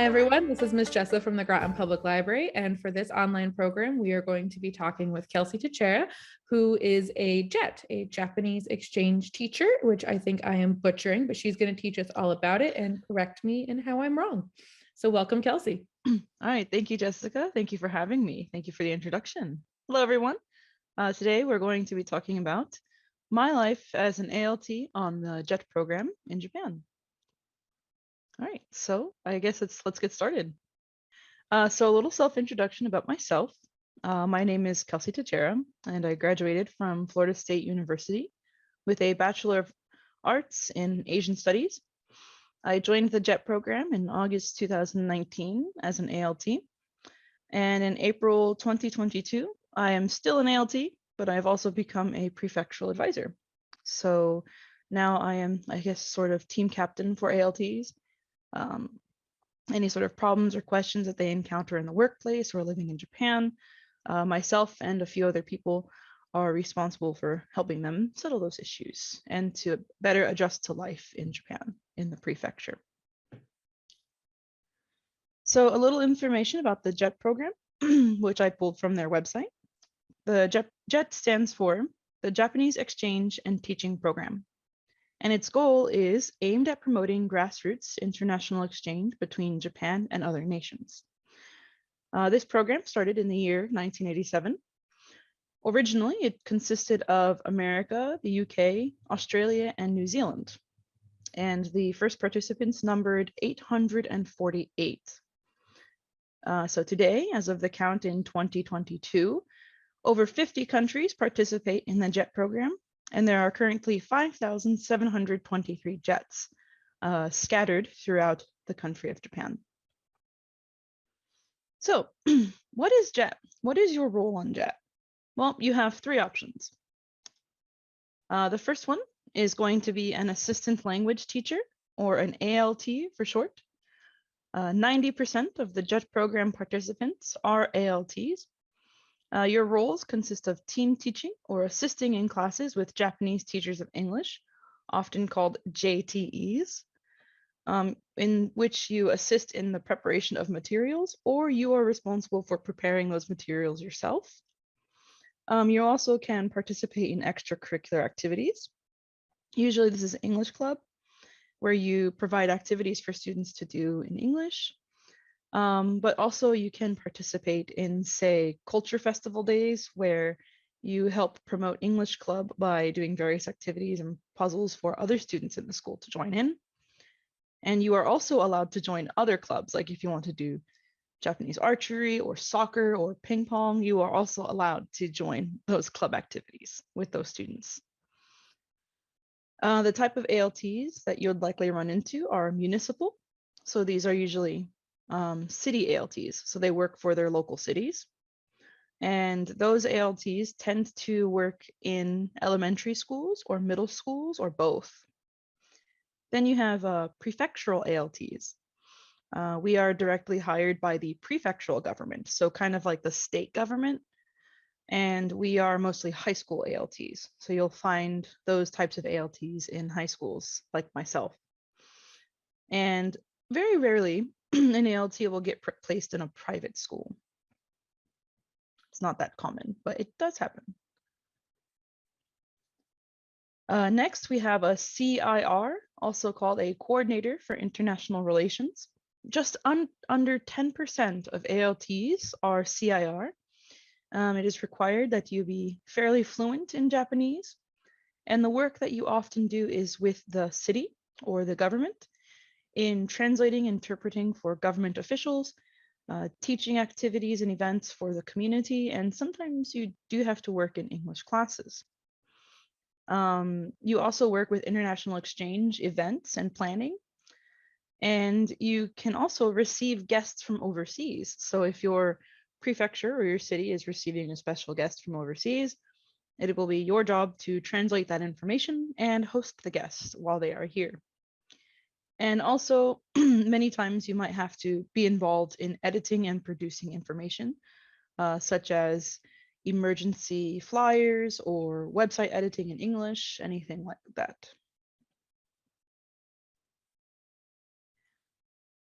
everyone, this is Ms. Jessa from the Groton Public Library, and for this online program, we are going to be talking with Kelsey Techera, who is a Japanese exchange teacher, which I think I am butchering, but she's going to teach us all about it and correct me in how I'm wrong. So welcome, Kelsey. All right, thank you, Jessica. Thank you for having me. Thank you for the introduction. Hello, everyone. Today, we're going to be talking about my life as an ALT on the JET program in Japan. All right, so I guess let's get started. So a little self-introduction about myself. My name is Kelsey Techera, and I graduated from Florida State University with a Bachelor of Arts in Asian Studies. I joined the JET program in August 2019 as an ALT, and in April 2022, I am still an ALT, but I've also become a prefectural advisor. So now I am, I guess, sort of team captain for ALTs. Any sort of problems or questions that they encounter in the workplace or living in Japan, myself and a few other people are responsible for helping them settle those issues and to better adjust to life in Japan in the prefecture. So a little information about the JET program, which I pulled from their website. The JET stands for the Japanese Exchange and Teaching Program. And its goal is aimed at promoting grassroots international exchange between Japan and other nations. This program started in the year 1987. Originally, it consisted of America, the UK, Australia, and New Zealand. And the first participants numbered 848. So today, as of the count in 2022, over 50 countries participate in the JET program, and there are currently 5,723 JETs scattered throughout the country of Japan. So what is JET? What is your role on JET? Well, you have three options. The first one is going to be an assistant language teacher, or an ALT for short. 90% of the JET program participants are ALTs. Your roles consist of team teaching or assisting in classes with Japanese teachers of English, often called JTEs, in which you assist in the preparation of materials, or you are responsible for preparing those materials yourself. You also can participate in extracurricular activities. Usually this is English Club, where you provide activities for students to do in English. But also you can participate in, say, culture festival days, where you help promote English Club by doing various activities and puzzles for other students in the school to join in. And you are also allowed to join other clubs, like if you want to do Japanese archery or soccer or ping pong, you are also allowed to join those club activities with those students. The type of ALTs that you would likely run into are municipal. So these are usually city ALTs, so they work for their local cities. And those ALTs tend to work in elementary schools or middle schools or both. Then you have prefectural ALTs. We are directly hired by the prefectural government, so kind of like the state government. And we are mostly high school ALTs. So you'll find those types of ALTs in high schools, like myself. And very rarely, an ALT will get placed in a private school. It's not that common, but it does happen. Next, we have a CIR, also called a Coordinator for International Relations. Just under 10% of ALTs are CIR. It is required that you be fairly fluent in Japanese, and the work that you often do is with the city or the government in translating, interpreting for government officials, teaching activities and events for the community, and sometimes you do have to work in English classes. You also work with international exchange events and planning, and you can also receive guests from overseas. So if your prefecture or your city is receiving a special guest from overseas, it will be your job to translate that information and host the guests while they are here. And also, many times you might have to be involved in editing and producing information, such as emergency flyers or website editing in English, anything like that.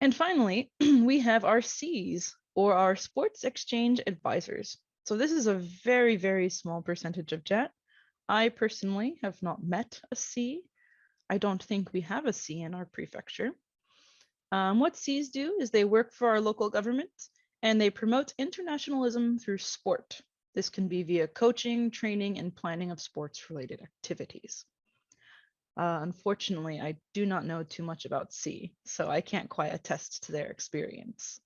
And finally, we have our Cs, or our sports exchange advisors. So this is a very, very small percentage of JET. I personally have not met a C. I don't think we have a C in our prefecture. What Cs do is they work for our local government and they promote internationalism through sport. This can be via coaching, training, and planning of sports-related activities. Unfortunately, I do not know too much about C, so I can't quite attest to their experience.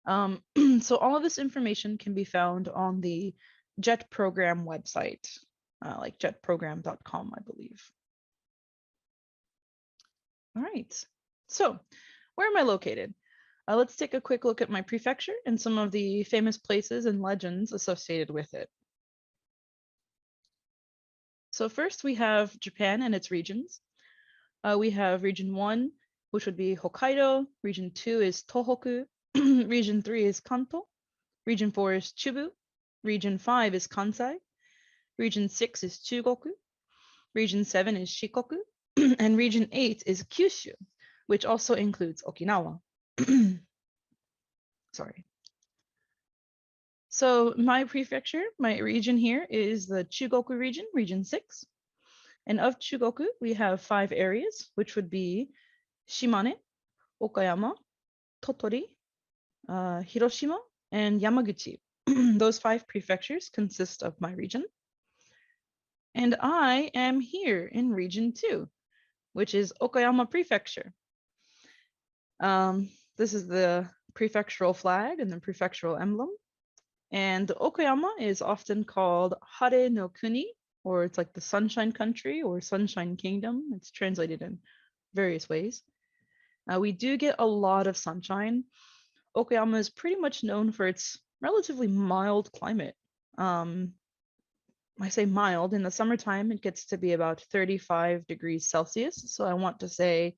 So all of this information can be found on the JET program website, like jetprogram.com, I believe. All right, so where am I located? Let's take a quick look at my prefecture and some of the famous places and legends associated with it. So first we have Japan and its regions. We have region 1, which would be Hokkaido. Region 2 is Tohoku. Region 3 is Kanto. Region 4 is Chubu. Region 5 is Kansai. Region 6 is Chugoku. Region 7 is Shikoku. And region 8 is Kyushu, which also includes Okinawa. Sorry. So my prefecture, my region here is the Chugoku region, region 6. And of Chugoku, we have 5 areas, which would be Shimane, Okayama, Totori, Hiroshima, and Yamaguchi. Those 5 prefectures consist of my region. And I am here in region 2, which is Okayama Prefecture. This is the prefectural flag and the prefectural emblem. And Okayama is often called Hare no Kuni, or it's like the Sunshine Country or Sunshine Kingdom. It's translated in various ways. We do get a lot of sunshine. Okayama is pretty much known for its relatively mild climate. I say mild. In the summertime, it gets to be about 35 degrees Celsius. So I want to say,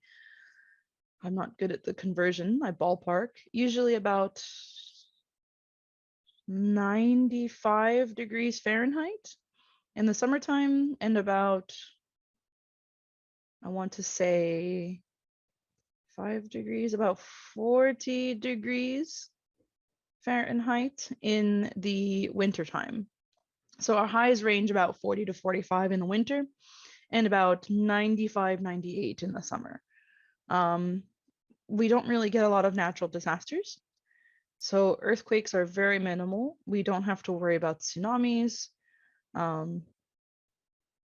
I'm not good at the conversion, I ballpark, usually about 95 degrees Fahrenheit in the summertime, and about, I want to say 5 degrees, about 40 degrees Fahrenheit in the wintertime. So our highs range about 40 to 45 in the winter and about 95, 98 in the summer. We don't really get a lot of natural disasters. So earthquakes are very minimal. We don't have to worry about tsunamis. The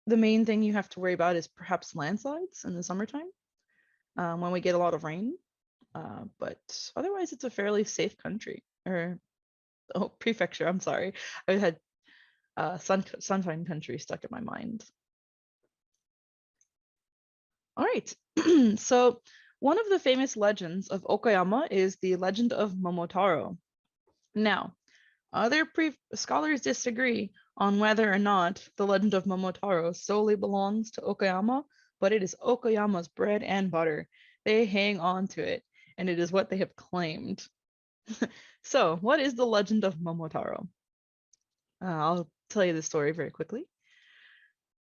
main thing you have to worry about is perhaps landslides in the summertime when we get a lot of rain. But otherwise, it's a fairly safe country, or prefecture. I'm sorry. I had Sunshine Country stuck in my mind. All right. So one of the famous legends of Okayama is the legend of Momotaro. Now, other scholars disagree on whether or not the legend of Momotaro solely belongs to Okayama, but it is Okayama's bread and butter. They hang on to it, and it is what they have claimed. So, what is the legend of Momotaro? I'll tell you the story very quickly.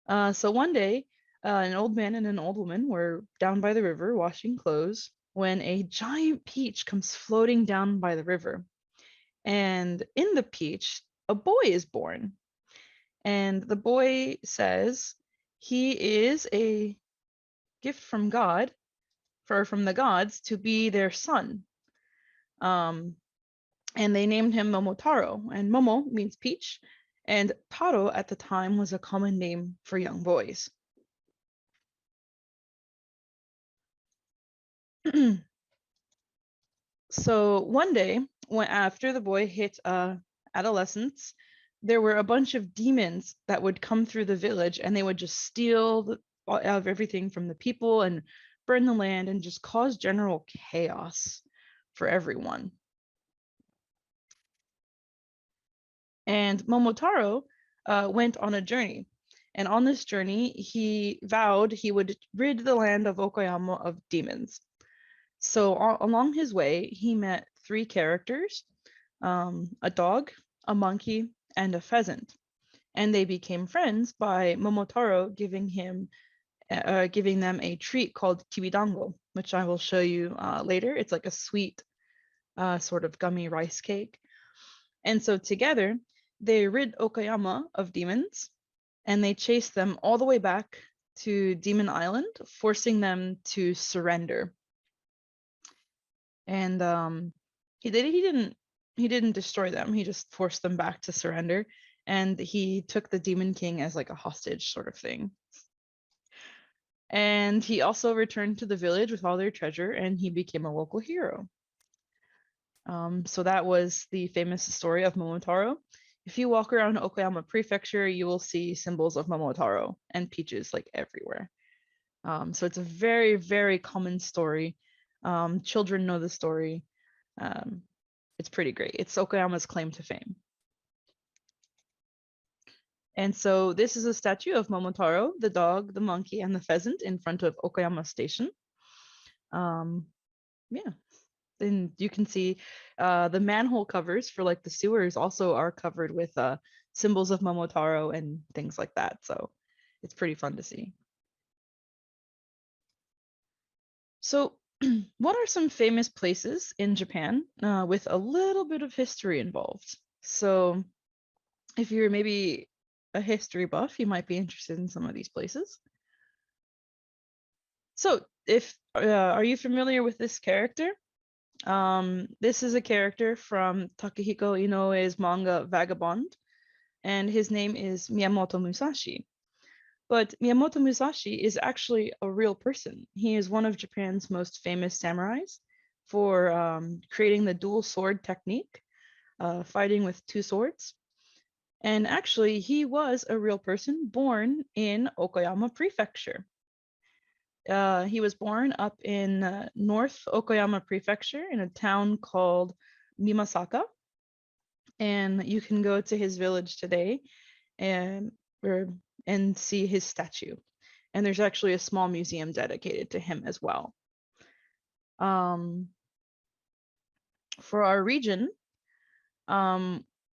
So one day, an old man and an old woman were down by the river washing clothes when a giant peach comes floating down by the river. And in the peach, a boy is born. And the boy says he is a gift from God, from the gods, to be their son. And they named him Momotaro. And Momo means peach. And Taro at the time was a common name for young boys. So one day, when after the boy hit adolescence, there were a bunch of demons that would come through the village, and they would just steal out of everything from the people and burn the land and just cause general chaos for everyone. And Momotaro went on a journey. And on this journey, he vowed he would rid the land of Okayama of demons. So along his way, he met 3 characters, a dog, a monkey, and a pheasant. And they became friends by Momotaro giving him giving them a treat called kibidango, which I will show you later. It's like a sweet sort of gummy rice cake. And so together, they rid Okayama of demons, and they chase them all the way back to Demon Island, forcing them to surrender. And he didn't destroy them. He just forced them back to surrender, and he took the Demon King as like a hostage sort of thing. And he also returned to the village with all their treasure, and he became a local hero. So that was the famous story of Momotaro. If you walk around Okayama Prefecture, you will see symbols of Momotaro and peaches like everywhere. So it's a very, very common story. Children know the story. It's pretty great. It's Okayama's claim to fame. And so this is a statue of Momotaro, the dog, the monkey, and the pheasant in front of Okayama Station. Yeah. And you can see the manhole covers for like the sewers also are covered with symbols of Momotaro and things like that. So it's pretty fun to see. So what are some famous places in Japan with a little bit of history involved? So if you're maybe a history buff, you might be interested in some of these places. So if are you familiar with this character? This is a character from Takehiko Inoue's manga Vagabond, and his name is Miyamoto Musashi. But Miyamoto Musashi is actually a real person. He is one of Japan's most famous samurais for creating the dual sword technique, fighting with two swords. And actually, he was a real person born in Okayama Prefecture. He was born up in North Okayama Prefecture in a town called Mimasaka. And you can go to his village today and see his statue. And there's actually a small museum dedicated to him as well. For our region,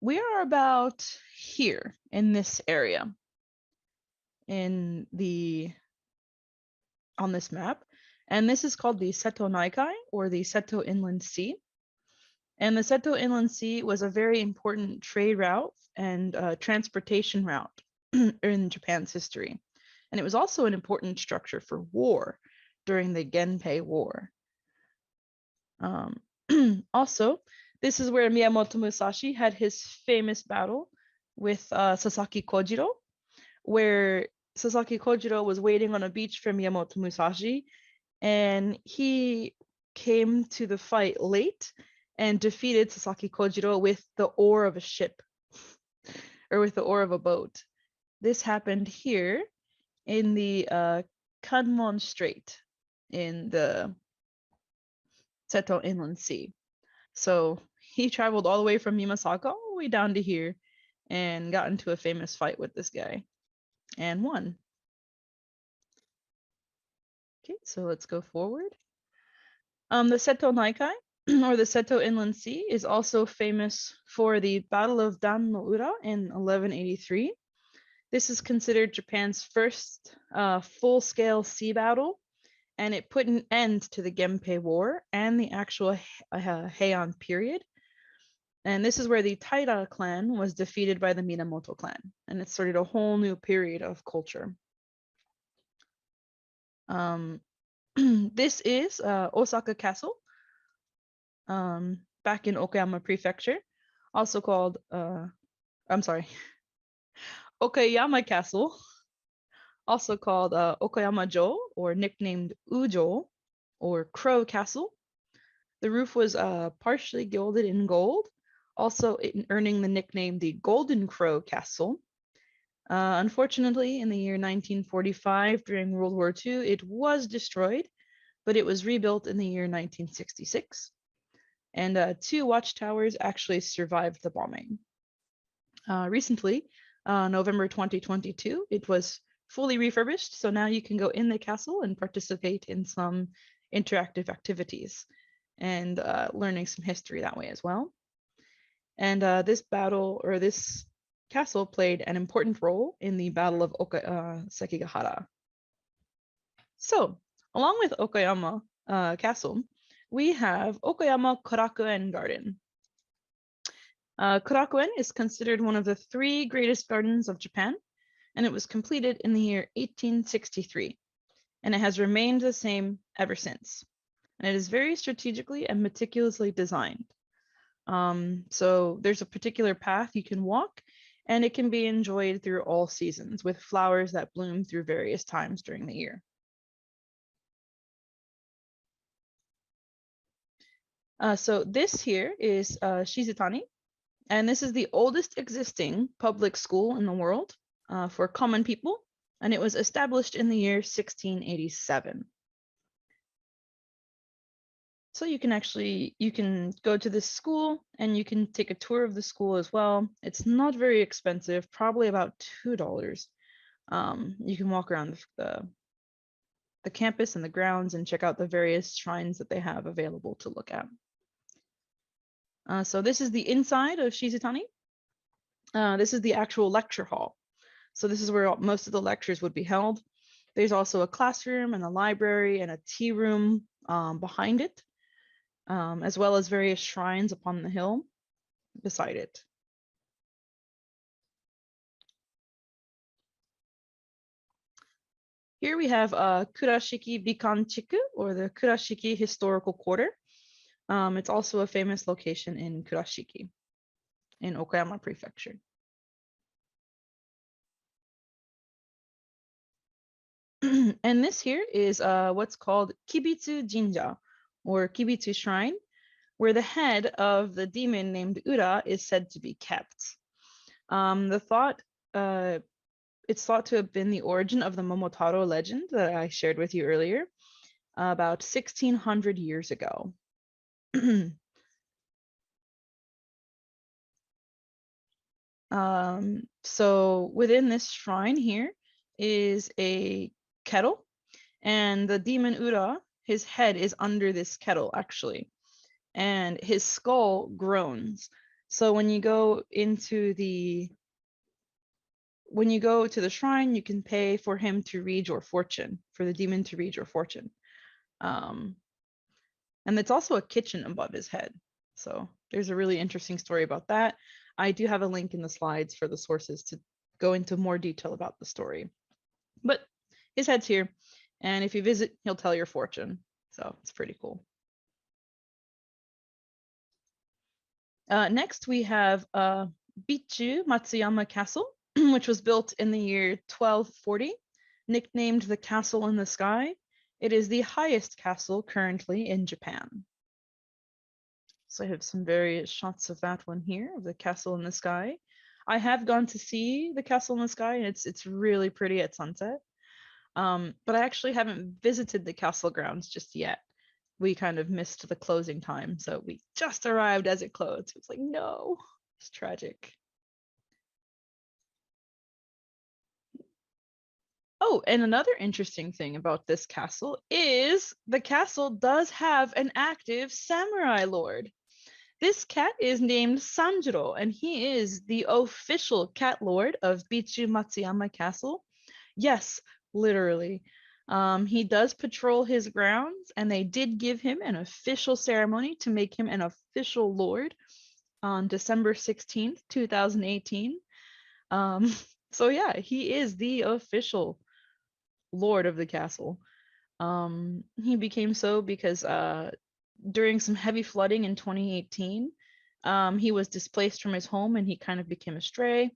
we are about here in this area on this map. And this is called the Seto Naikai, or the Seto Inland Sea. And the Seto Inland Sea was a very important trade route and transportation route in Japan's history. And it was also an important structure for war during the Genpei War. Also, this is where Miyamoto Musashi had his famous battle with Sasaki Kojiro, where Sasaki Kojiro was waiting on a beach for Miyamoto Musashi, and he came to the fight late and defeated Sasaki Kojiro with the oar of a ship, or with the oar of a boat. This happened here in the Kanmon Strait in the Seto Inland Sea. So he traveled all the way from Mimasaka all the way down to here and got into a famous fight with this guy and won. Okay, so let's go forward. The Seto Naikai, or the Seto Inland Sea, is also famous for the Battle of Dan no Ura in 1183. This is considered Japan's first full-scale sea battle, and it put an end to the Genpei War and the actual Heian period. And this is where the Taira clan was defeated by the Minamoto clan, and it started a whole new period of culture. This is Osaka Castle, back in Okayama Prefecture, also called, Okayama Castle, also called Okayama-jo, or nicknamed Ujo, or Crow Castle. The roof was partially gilded in gold, also earning the nickname the Golden Crow Castle. Unfortunately, in the year 1945, during World War II, it was destroyed, but it was rebuilt in the year 1966. And 2 watchtowers actually survived the bombing. Recently, November 2022, it was fully refurbished, so now you can go in the castle and participate in some interactive activities and learning some history that way as well. And this battle, or this castle, played an important role in the Battle of Sekigahara. So, along with Okayama Castle, we have Okayama Korakuen Garden. Korakuen is considered one of the 3 greatest gardens of Japan, and it was completed in the year 1863, and it has remained the same ever since. And it is very strategically and meticulously designed. So there's a particular path you can walk, and it can be enjoyed through all seasons with flowers that bloom through various times during the year. So this here is Shizutani, and this is the oldest existing public school in the world for common people, and it was established in the year 1687. So you can go to this school and you can take a tour of the school as well. It's not very expensive, probably about $2. You can walk around the campus and the grounds and check out the various shrines that they have available to look at. So this is the inside of Shizutani. This is the actual lecture hall. So this is where most of the lectures would be held. There's also a classroom and a library and a tea room behind it, as well as various shrines upon the hill beside it. Here we have Kurashiki Bikanchiku, or the Kurashiki Historical Quarter. It's also a famous location in Kurashiki, in Okayama Prefecture. And this here is what's called Kibitsu Jinja, or Kibitsu Shrine, where the head of the demon named Ura is said to be kept. It's thought to have been the origin of the Momotaro legend that I shared with you earlier, about 1600 years ago. So within this shrine here is a kettle, and the demon Ura, his head is under this kettle actually, and his skull groans. So when you go to the shrine, you can pay for him to read your fortune, for the demon to read your fortune. And it's also a kitchen above his head. So there's a really interesting story about that. I do have a link in the slides for the sources to go into more detail about the story. But his head's here, and if you visit, he'll tell your fortune. So it's pretty cool. Next, we have Bichu Matsuyama Castle, which was built in the year 1240, nicknamed the Castle in the Sky. It is the highest castle currently in Japan. So I have some various shots of that one here, of the Castle in the Sky. I have gone to see the Castle in the Sky, and it's really pretty at sunset. But I actually haven't visited the castle grounds just yet. We kind of missed the closing time, so we just arrived as it closed. It's like, no, it's tragic. Oh, and another interesting thing about this castle is the castle does have an active samurai lord. This cat is named Sanjiro, and he is the official cat lord of Bichu Matsuyama Castle. Yes, literally. He does patrol his grounds, and they did give him an official ceremony to make him an official lord on December 16th, 2018. So yeah, he is the official lord of the castle. He became so because during some heavy flooding in 2018, he was displaced from his home and he kind of became a stray.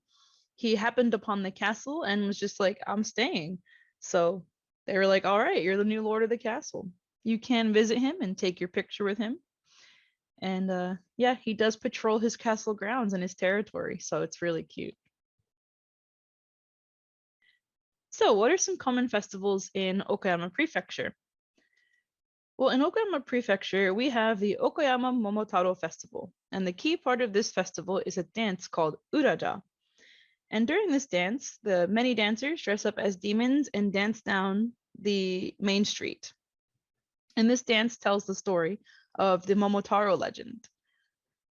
He happened upon the castle and was just like, I'm staying. So they were like, all right, you're the new lord of the castle. You can visit him and take your picture with him. And yeah, he does patrol his castle grounds and his territory. So it's really cute. So what are some common festivals in Okayama Prefecture? Well, in Okayama Prefecture, we have the Okayama Momotaro Festival. And the key part of this festival is a dance called Uraja. And during this dance, the many dancers dress up as demons and dance down the main street. And this dance tells the story of the Momotaro legend,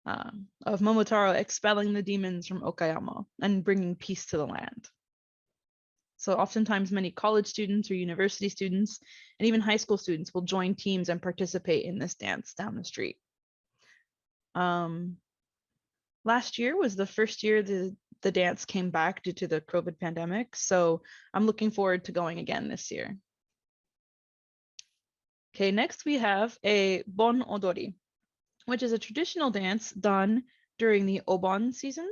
of Momotaro expelling the demons from Okayama and bringing peace to the land. So oftentimes many college students or university students and even high school students will join teams and participate in this dance down the street. Last year was the first year the dance came back due to the COVID pandemic. So I'm looking forward to going again this year. Okay, next we have a bon odori, which is a traditional dance done during the Obon season.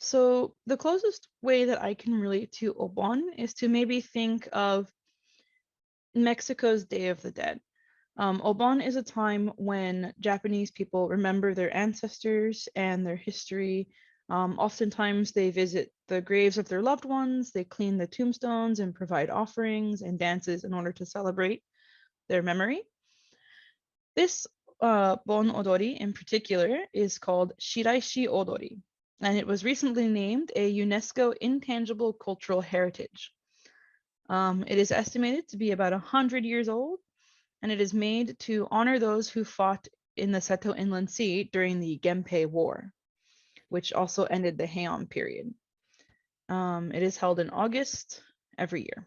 So the closest way that I can relate to Obon is to maybe think of Mexico's Day of the Dead. Obon is a time when Japanese people remember their ancestors and their history. Oftentimes they visit the graves of their loved ones, they clean the tombstones and provide offerings and dances in order to celebrate their memory. This bon odori in particular is called Shiraishi Odori, and it was recently named a UNESCO Intangible Cultural Heritage. It is estimated to be about 100 years old, and it is made to honor those who fought in the Seto Inland Sea during the Genpei War, which also ended the Heian period. It is held in August every year.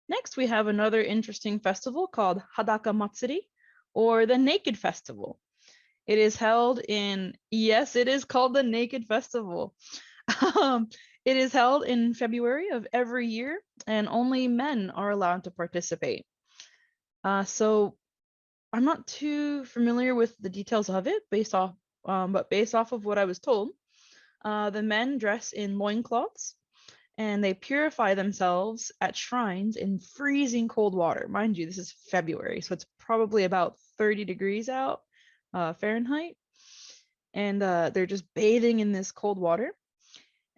Next, we have another interesting festival called Hadaka Matsuri, or the Naked Festival. It is held in, yes, it is called the Naked Festival. It is held in February of every year, and only men are allowed to participate. So I'm not too familiar with the details of it, but based off of what I was told, the men dress in loincloths, and they purify themselves at shrines in freezing cold water. Mind you, this is February, so it's probably about 30 degrees out Fahrenheit. And they're just bathing in this cold water.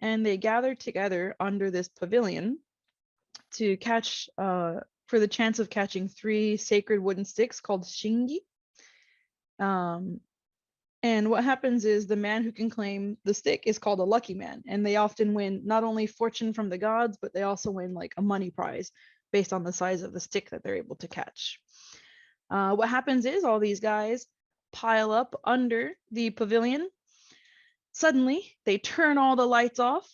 And they gather together under this pavilion to catch, for the chance of catching 3 sacred wooden sticks called shingi. And what happens is the man who can claim the stick is called a lucky man. And they often win not only fortune from the gods, but they also win like a money prize based on the size of the stick that they're able to catch. What happens is all these guys pile up under the pavilion. Suddenly, they turn all the lights off.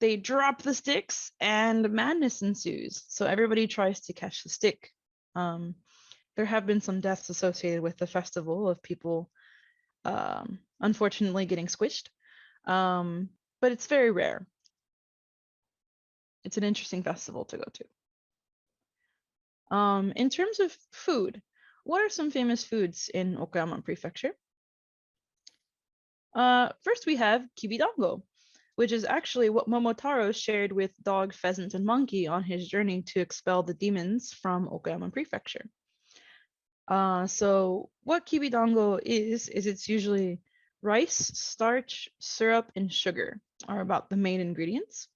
They drop the sticks and madness ensues. So everybody tries to catch the stick. There have been some deaths associated with the festival of people unfortunately getting squished, but it's very rare. It's an interesting festival to go to. In terms of food, what are some famous foods in Okayama Prefecture? First we have kibidango, which is actually what Momotaro shared with dog, pheasant, and monkey on his journey to expel the demons from Okayama Prefecture. So what kibidango is it's usually rice, starch, syrup, and sugar are about the main ingredients.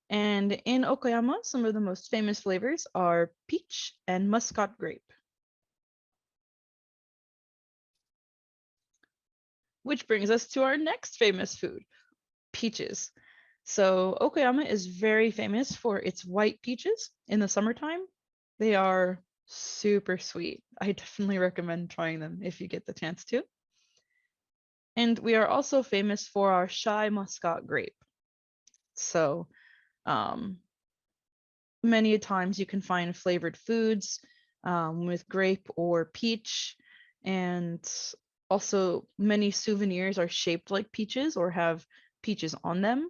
And in Okayama, some of the most famous flavors are peach and muscat grape. Which brings us to our next famous food, peaches. So Okayama is very famous for its white peaches in the summertime. They are super sweet. I definitely recommend trying them if you get the chance to. And we are also famous for our shy muscat grape. So many times you can find flavored foods with grape or peach, and also many souvenirs are shaped like peaches or have peaches on them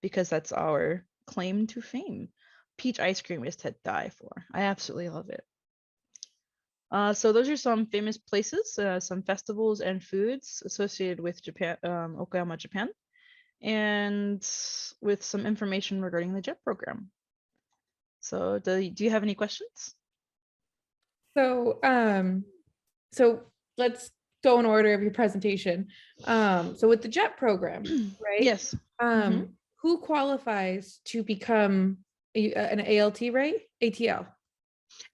because that's our claim to fame. Peach ice cream is to die for. I absolutely love it. So those are some famous places, some festivals and foods associated with Japan, Okayama, Japan, and with some information regarding the JET program. So do you have any questions? So, so let's go in order of your presentation. So with the JET program, right? Yes. Who qualifies to become an ALT, right? ATL.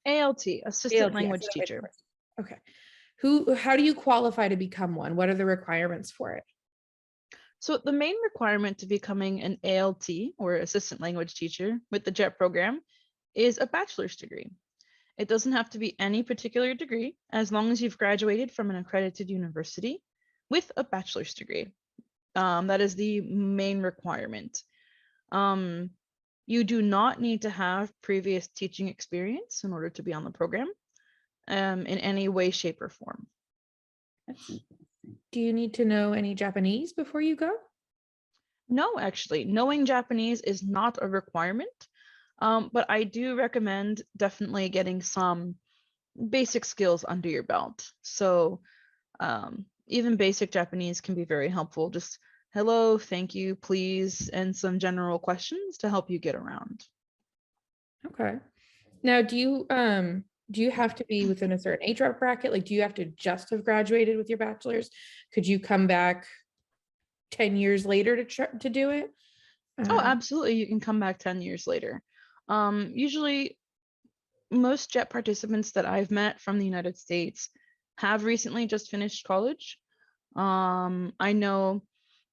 ALT, assistant ALT, language teacher. Okay. How do you qualify to become one? What are the requirements for it? So the main requirement to becoming an ALT or assistant language teacher with the JET program is a bachelor's degree. It doesn't have to be any particular degree as long as you've graduated from an accredited university. with a bachelor's degree. That is the main requirement. You do not need to have previous teaching experience in order to be on the program, in any way, shape, or form. Do you need to know any Japanese before you go? No, actually, knowing Japanese is not a requirement, but I do recommend definitely getting some basic skills under your belt. So even basic Japanese can be very helpful. Just hello, thank you, please, and some general questions to help you get around. Okay. Now, do you have to be within a certain age bracket? Like, do you have to just have graduated with your bachelor's? Could you come back 10 years later to do it? Oh, Um, absolutely. You can come back 10 years later. Usually, most JET participants that I've met from the United States have recently just finished college. I know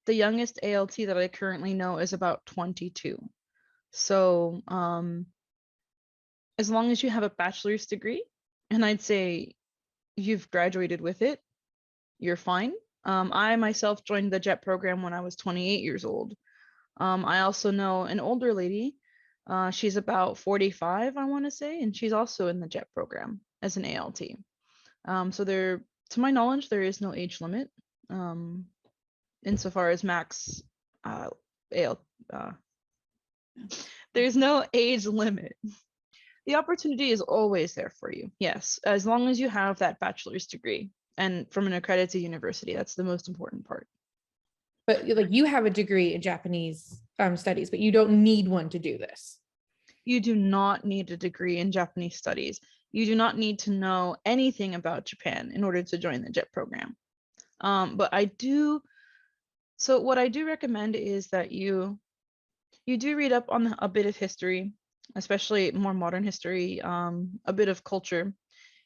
the youngest ALT that I currently know is about 22. So, as long as you have a bachelor's degree, and I'd say you've graduated with it, you're fine. I myself joined the JET program when I was 28 years old. I also know an older lady. She's about 45, I want to say, and she's also in the JET program as an ALT. So there, to my knowledge, there is no age limit, insofar as max AL. There's no age limit. The opportunity is always there for you. Yes, as long as you have that bachelor's degree and from an accredited university, that's the most important part. but like you have a degree in Japanese studies, but you don't need one to do this. You do not need a degree in Japanese studies. You do not need to know anything about Japan in order to join the JET program. But I do, so what I do recommend is that you do read up on a bit of history, especially more modern history, a bit of culture,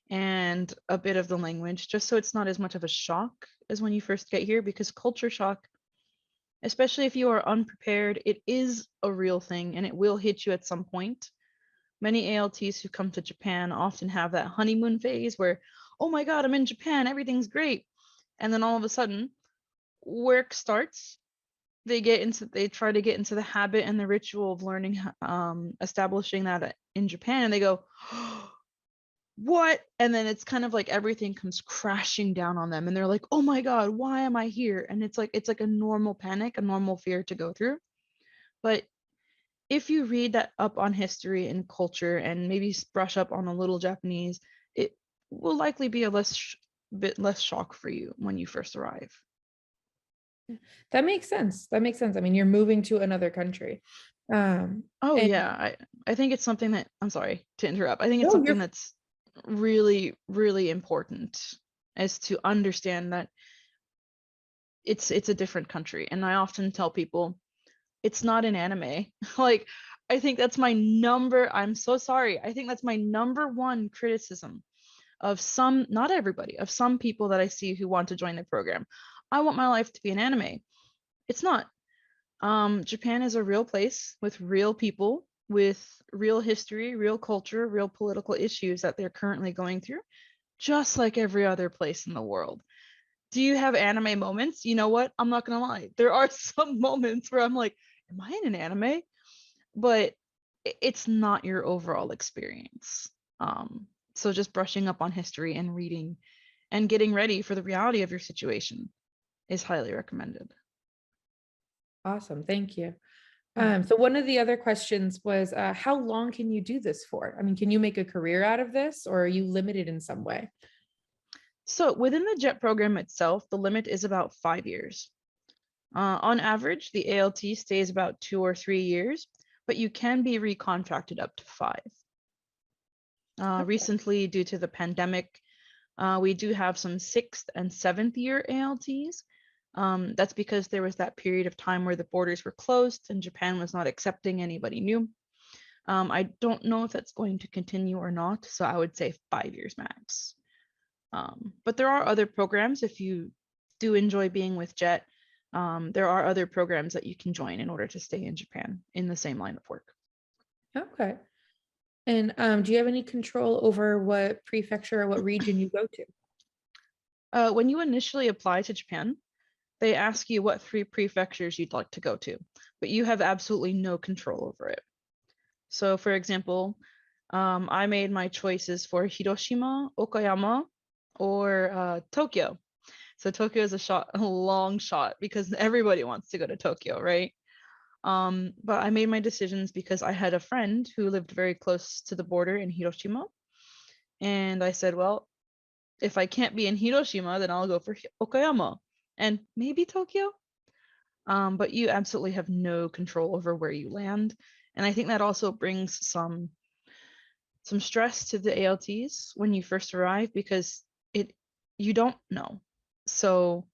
and a bit of the language, just so it's not as much of a shock as when you first get here, because culture shock, especially if you are unprepared, it is a real thing and it will hit you at some point. Many ALTs who come to Japan often have that honeymoon phase where, oh my God, I'm in Japan, everything's great. And then all of a sudden, work starts. They try to get into the habit and the ritual of learning, establishing that in Japan, and they go, what? And then it's kind of like everything comes crashing down on them and they're like, oh my God, why am I here? And it's like a normal panic, a normal fear to go through. But if you read that up on history and culture and maybe brush up on a little Japanese, it will likely be a bit less shock for you when you first arrive. That makes sense. That makes sense. I mean, you're moving to another country. Oh And yeah, I think it's something that, I'm sorry to interrupt. I think it's no, something you're that's really, really important, is to understand that it's a different country. And I often tell people it's not an anime. Like, I think that's my number, I'm so sorry. I think that's my number one criticism of some, not everybody, of some people that I see who want to join the program. I want my life to be an anime. It's not. Japan is a real place with real people, with real history, real culture, real political issues that they're currently going through, just like every other place in the world. Do you have anime moments? You know what? I'm not gonna lie. There are some moments where I'm like, am I in an anime? But it's not your overall experience. So just brushing up on history and reading and getting ready for the reality of your situation is highly recommended. awesome. Thank you. Mm. So one of the other questions was, how long can you do this for? I mean, can you make a career out of this, or are you limited in some way? So within the JET program itself, the limit is about 5 years. On average, the ALT stays about 2 or 3 years, but you can be recontracted up to 5. Okay. Recently, due to the pandemic, we do have some 6th and 7th year ALTs. That's because there was that period of time where the borders were closed and Japan was not accepting anybody new. I don't know if that's going to continue or not, so I would say 5 years max. But there are other programs if you do enjoy being with JET. There are other programs that you can join in order to stay in Japan in the same line of work. Okay. And do you have any control over what prefecture or what region you go to? When you initially apply to Japan, they ask you what three prefectures you'd like to go to, but you have absolutely no control over it. So, for example, I made my choices for Hiroshima, Okayama, or Tokyo. So Tokyo is a long shot because everybody wants to go to Tokyo, right? But I made my decisions because I had a friend who lived very close to the border in Hiroshima, and I said, well, if I can't be in Hiroshima, then I'll go for Okayama and maybe Tokyo. But you absolutely have no control over where you land, and I think that also brings some stress to the ALTs when you first arrive because it you don't know. So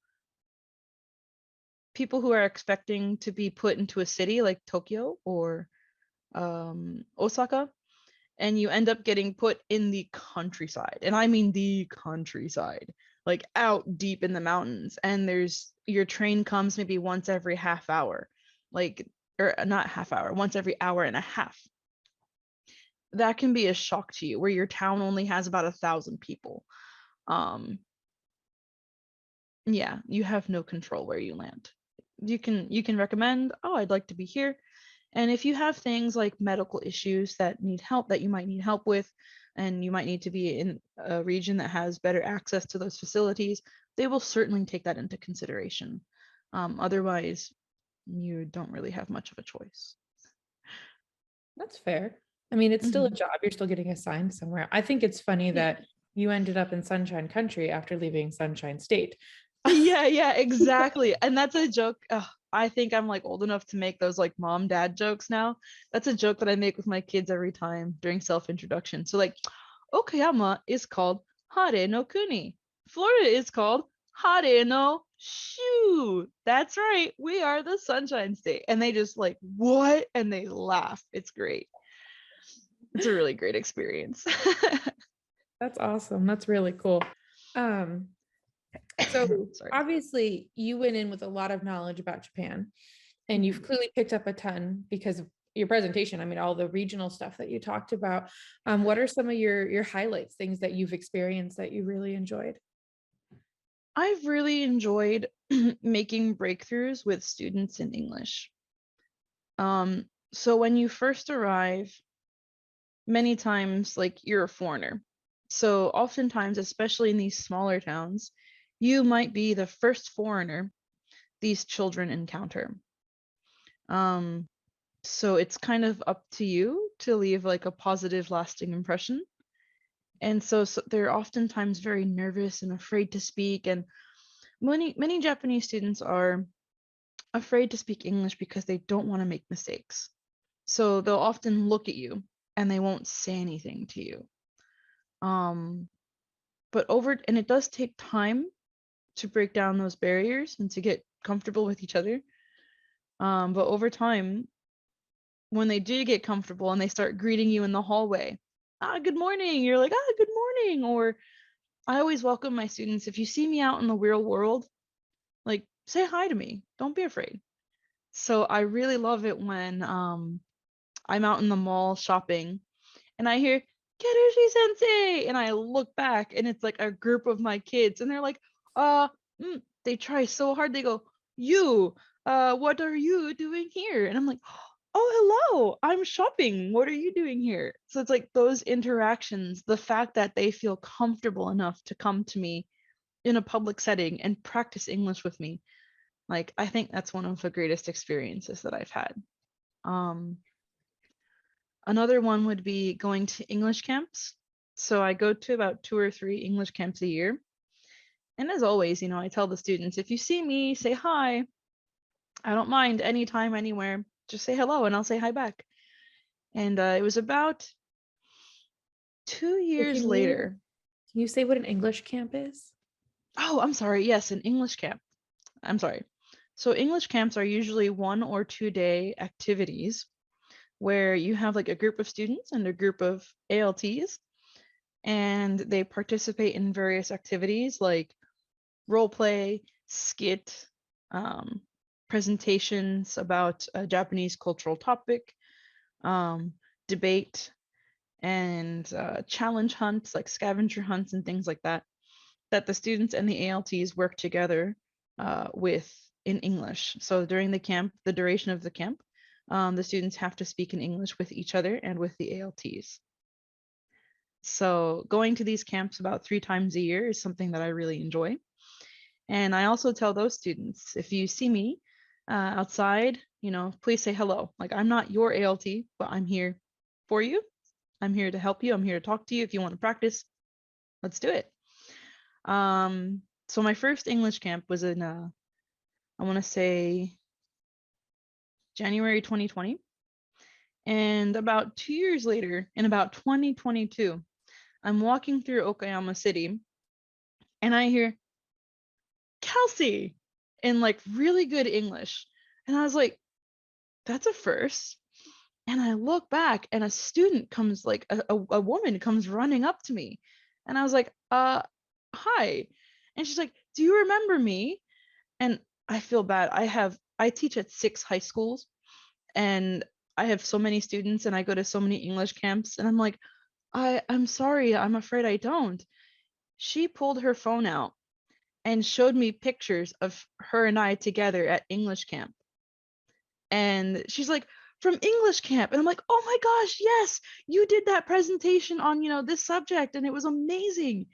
people who are expecting to be put into a city like Tokyo or Osaka, and you end up getting put in the countryside, and I mean the countryside, like out deep in the mountains, and there's your train comes maybe once every half hour, like, or not half hour, once every hour and a half. That can be a shock to you where your town only has about 1,000 people. um yeah, you have no control where you land. You can recommend, oh, I'd like to be here. And if you have things like medical issues that need help, that you might need help with, and you might need to be in a region that has better access to those facilities, they will certainly take that into consideration. Otherwise, you don't really have much of a choice. That's fair. I mean, it's still a Mhm. job. You're still getting assigned somewhere. I think it's funny Yeah. that you ended up in Sunshine Country after leaving Sunshine State. Yeah, exactly. And that's a joke. Ugh, I think I'm like old enough to make those like mom dad jokes now. That's a joke that I make with my kids every time during self introduction. So like Okayama is called Hare no Kuni. Florida is called Hare no Shu. That's right. We are the Sunshine State. And they just like, what? And they laugh. It's great. It's a really great experience. That's awesome. That's really cool. Um, so Sorry. obviously you went in with a lot of knowledge about Japan, and you've Mhm. clearly picked up a ton because of your presentation. I mean, all the regional stuff that you talked about. What are some of your highlights, things that you've experienced that you really enjoyed? I've really enjoyed making breakthroughs with students in English. So when you first arrive, many times like you're a foreigner. So oftentimes, especially in these smaller towns, you might be the first foreigner these children encounter. Um, so it's kind of up to you to leave like a positive, lasting impression. And so they're oftentimes very nervous and afraid to speak. And many Japanese students are afraid to speak English because they don't want to make mistakes. So they'll often look at you and they won't say anything to you. Um, and it does take time to break down those barriers and to get comfortable with each other. But over time, when they do get comfortable and they start greeting you in the hallway, good morning, you're like, good morning. Or I always welcome my students. If you see me out in the real world, like say hi to me. Don't be afraid. So I really love it when I'm out in the mall shopping and I hear Kerushi sensei, and I look back and it's like a group of my kids, and they're like, uh, they try so hard. They go, you, what are you doing here? And I'm like, oh, hello, I'm shopping. What are you doing here? So it's like those interactions, the fact that they feel comfortable enough to come to me in a public setting and practice English with me. Like, I think that's one of the greatest experiences that I've had. Um, Another one would be going to English camps. So I go to about 2 or 3 English camps a year. And as always, I tell the students, if you see me, say hi. I don't mind anytime, anywhere. Just say hello and I'll say hi back. And it was about two Well, years can you later. can you say what an English camp is? Oh, I'm sorry. Yes, an English camp. I'm sorry. So English camps are usually 1 or 2 day activities where you have like a group of students and a group of ALTs, and they participate in various activities like role play, skit, um, presentations about a Japanese cultural topic, um, debate, and challenge hunts like scavenger hunts and things like that. that the students and the ALTs work together with in English. So during the camp, the duration of the camp, the students have to speak in English with each other and with the ALTs. So going to these camps about 3 times a year is something that I really enjoy. And I also tell those students, if you see me outside, please say hello. Like, I'm not your ALT, but I'm here for you. I'm here to help you. I'm here to talk to you. If you want to practice, let's do it. So my first English camp was in, I want to say January 2020. And about 2 years later, in about 2022, I'm walking through Okayama City and I hear Kelsey in like really good English. And I was like, that's a first. And I look back and a student comes, like a woman comes running up to me. And I was like, hi. And she's like, do you remember me? And I feel bad. I teach at 6 high schools and I have so many students and I go to so many English camps. And I'm like, I'm sorry, I'm afraid I don't. She pulled her phone out and showed me pictures of her and I together at English camp. And she's like, from English camp. And I'm like, oh my gosh, yes, you did that presentation on, this subject and it was amazing.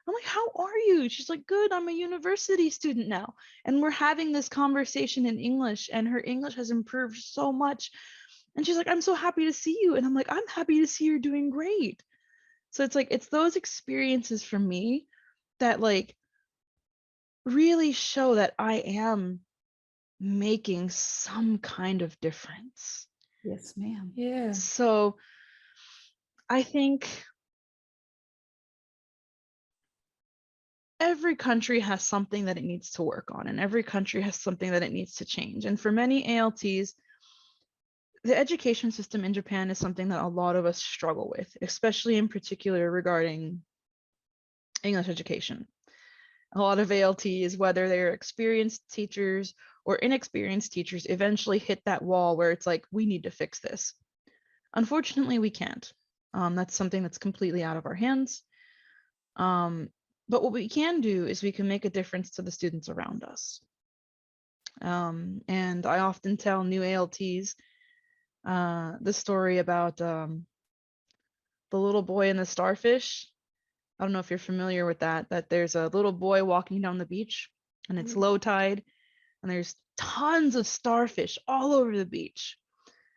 I'm like, how are you? She's like, good, I'm a university student now. And we're having this conversation in English and her English has improved so much. And she's like, I'm so happy to see you. And I'm like, I'm happy to see you're doing great. So it's like, it's those experiences for me that like really show that I am making some kind of difference. Yes, ma'am. Yeah. So I think every country has something that it needs to work on, and every country has something that it needs to change. And for many ALTs, the education system in Japan is something that a lot of us struggle with, especially in particular regarding English education. A lot of ALTs, whether they're experienced teachers or inexperienced teachers, eventually hit that wall where it's like, we need to fix this. Unfortunately, we can't. That's something that's completely out of our hands. But what we can do is we can make a difference to the students around us. And I often tell new ALTs the story about the little boy and the starfish. I don't know if you're familiar with that there's a little boy walking down the beach and it's low tide and there's tons of starfish all over the beach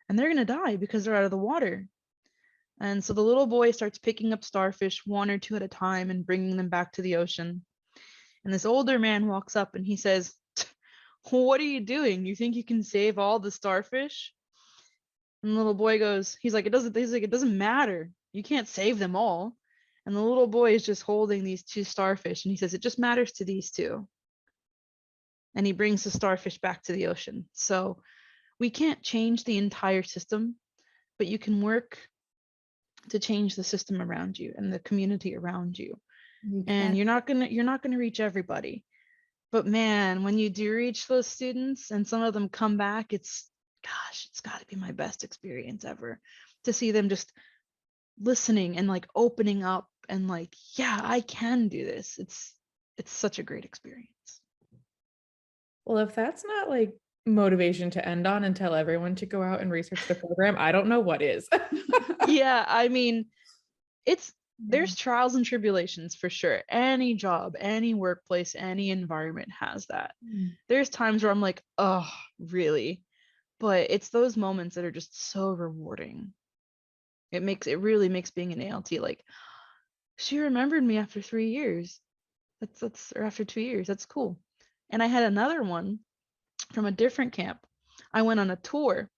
and they're going to die because they're out of the water. And so the little boy starts picking up starfish 1 or 2 at a time and bringing them back to the ocean. And this older man walks up and he says, what are you doing? You think you can save all the starfish? And the little boy goes, he's like, it doesn't matter. You can't save them all. And the little boy is just holding these 2 starfish and he says, it just matters to these 2. And he brings the starfish back to the ocean. So we can't change the entire system, but you can work to change the system around you and the community around you. And you're not gonna reach everybody. But man, when you do reach those students and some of them come back, it's gotta be my best experience ever to see them just listening and like opening up and like, yeah, I can do this. It's such a great experience. Well, if that's not like motivation to end on and tell everyone to go out and research the program, I don't know what is. Yeah, I mean, there's trials and tribulations for sure. Any job, any workplace, any environment has that. There's times where I'm like, oh, really? But it's those moments that are just so rewarding. It really makes being an ALT like, she remembered me after 3 years. Or after 2 years. That's cool. And I had another one from a different camp. I went on a tour,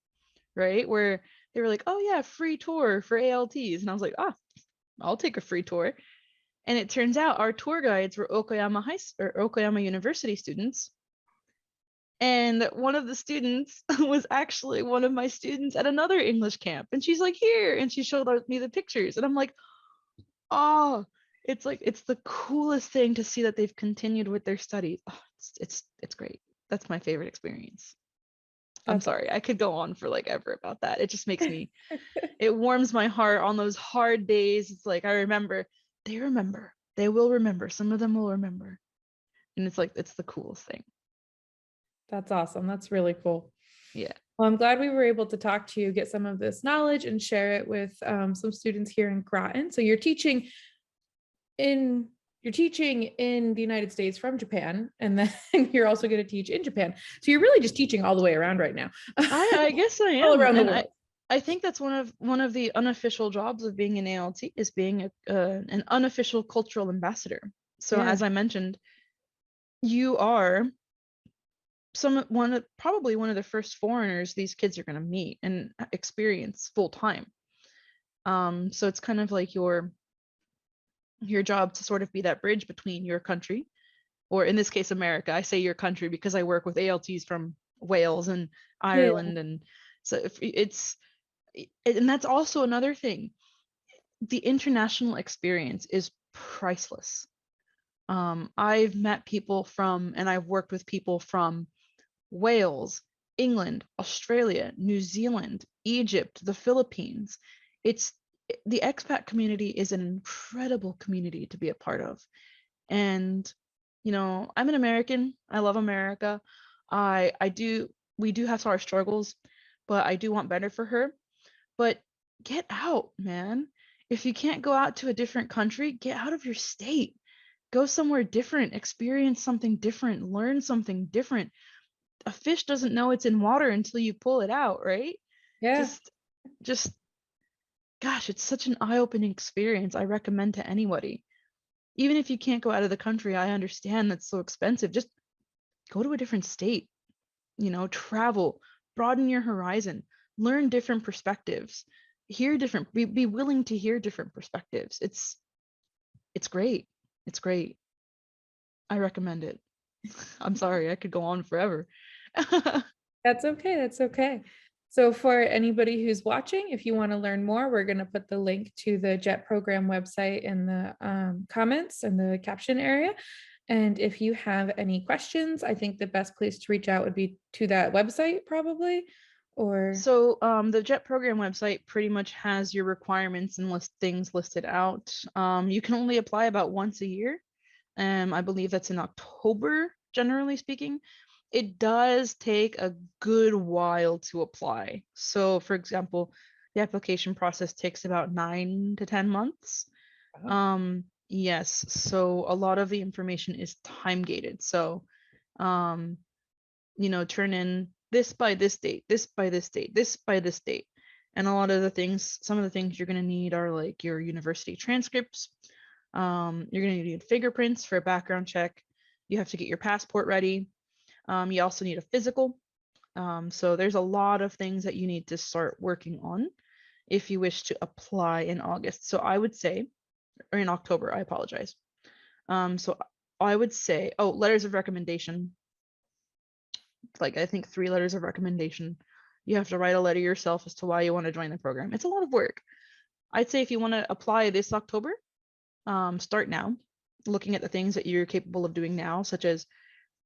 right? Where they were like, oh yeah, free tour for ALTs. And I was like, I'll take a free tour. And it turns out our tour guides were Okayama University students. And one of the students was actually one of my students at another English camp. And she's like, here. And she showed me the pictures. And I'm like, oh, it's the coolest thing to see that they've continued with their studies. Oh, it's great. That's my favorite experience. I'm sorry, I could go on for like ever about that. It just makes me, it warms my heart on those hard days. It's like, they remember. They will remember. Some of them will remember. And it's like, it's the coolest thing. That's awesome. That's really cool. Yeah. Well, I'm glad we were able to talk to you, get some of this knowledge and share it with some students here in Groton. So in you're teaching in the United States from Japan, and then you're also going to teach in Japan. So you're really just teaching all the way around right now. I guess I am. All around the And world. I think that's one of the unofficial jobs of being an ALT is being an unofficial cultural ambassador. So Yeah. as I mentioned, you are probably one of the first foreigners these kids are going to meet and experience full time. So it's kind of like your job to sort of be that bridge between your country, or in this case America. I say your country because I work with ALTs from Wales and Yeah. Ireland, and so if it's and that's also another thing. The international experience is priceless. I've met people from, and I've worked with people from Wales, England, Australia, New Zealand, Egypt, the Philippines. It's the expat community is an incredible community to be a part of. And I'm an American. I love America. I do we do have our struggles, but I do want better for her. But get out, man. If you can't go out to a different country, get out of your state. Go somewhere different, experience something different, learn something different. A fish doesn't know it's in water until you pull it out, right? Yeah. Just gosh, it's such an eye-opening experience. I recommend to anybody. Even if you can't go out of the country, I understand that's so expensive. Just go to a different state, travel, broaden your horizon, learn different perspectives, be willing to hear different perspectives. It's great. It's great. I recommend it. I'm sorry, I could go on forever. That's okay. That's okay. So for anybody who's watching, if you want to learn more, we're going to put the link to the JET program website in the comments and the caption area. And if you have any questions, I think the best place to reach out would be to that website probably, or. So the JET program website pretty much has your requirements and things listed out. You can only apply about once a year. I believe that's in October, generally speaking. It does take a good while to apply. So, for example, the application process takes about 9 to 10 months. Yes, so a lot of the information is time gated. So, turn in this by this date, this by this date, this by this date. And some of the things you're going to need are like your university transcripts. You're going to need fingerprints for a background check. You have to get your passport ready. You also need a physical. So there's a lot of things that you need to start working on if you wish to apply in August. So I would say, or in October, I apologize. So I would say, letters of recommendation. Like I think 3 letters of recommendation. You have to write a letter yourself as to why you want to join the program. It's a lot of work. I'd say if you want to apply this October, start now, looking at the things that you're capable of doing now, such as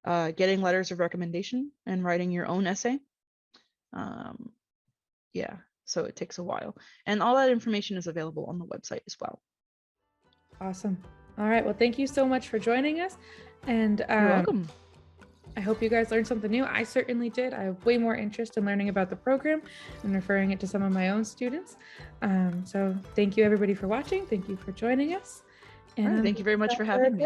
getting letters of recommendation and writing your own essay. Yeah, so it takes a while. And all that information is available on the website as well. Awesome. All right. Well, thank you so much for joining us. And You're welcome. I hope you guys learned something new. I certainly did. I have way more interest in learning about the program and referring it to some of my own students. So thank you everybody for watching. Thank you for joining us. And thank you very much for having me.